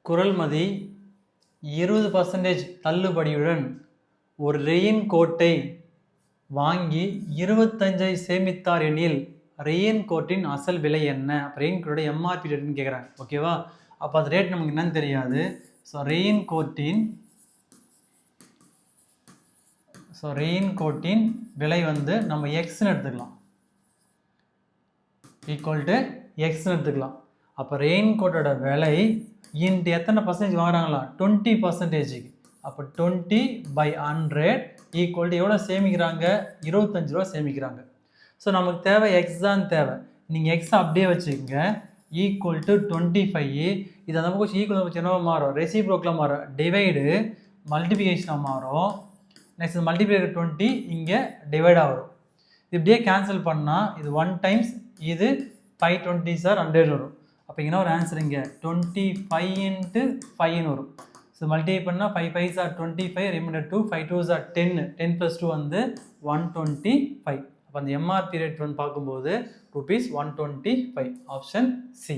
குறள்மதி 20% தள்ளுபடியுடன் ஒரு ரெயின் கோட்டை வாங்கி 25 சேமித்தார் எனில் ரெயின் கோட்டின் அசல் விலை என்ன? ரெயின் கோட்டோட எம்ஆர்பி ரேட்னு கேட்குறாங்க. ஓகேவா? அப்போ அந்த ரேட் நமக்கு என்னன்னு தெரியாது. ஸோ ரெயின் கோட்டின் விலை வந்து நம்ம எக்ஸ்ன்னு எடுத்துக்கலாம், ஈக்குவல் டு எக்ஸ்ன்னு எடுத்துக்கலாம். அப்போ ரெயின் கோட்டோட விலை இன்ட்டு எத்தனை பர்சன்டேஜ் வாங்குறாங்களா? 20%. அப்போ 20/100 ஈக்குவல் டு எவ்வளோ சேமிக்கிறாங்க? 25 ரூபா சேமிக்கிறாங்க. ஸோ நமக்கு தேவை எக்ஸ் தான் தேவை. நீங்கள் எக்ஸ் அப்படியே வச்சுக்கோங்க, ஈக்குவல் டு 25. இது அந்த பக்கம் ஈக்குவல் வச்சு என்ன மாறும்? ரெசிப்ரோக்கில் மாறும். டிவைடு மல்டிபிகேஷனாக மாறும். நெக்ஸ்ட் மல்டிப்ளை 20 இங்கே டிவைடாக வரும். இப்படியே கேன்சல் பண்ணால் இது 1 டைம்ஸ், இது 520 சார் 100 வரும். அப்போ இங்கே ஒரு ஆன்சர் இங்கே 25 × 5 வரும். ஸோ மல்டிப்ளை பண்ணால் 5 5 சார் 25, ரிமைண்டர் 2, 5 2 சார் 10, 10 + 2 வந்து 125. அப்போ அந்த எம்ஆர்பி ரேட் வந்து பார்க்கும்போது ₹125. Option C.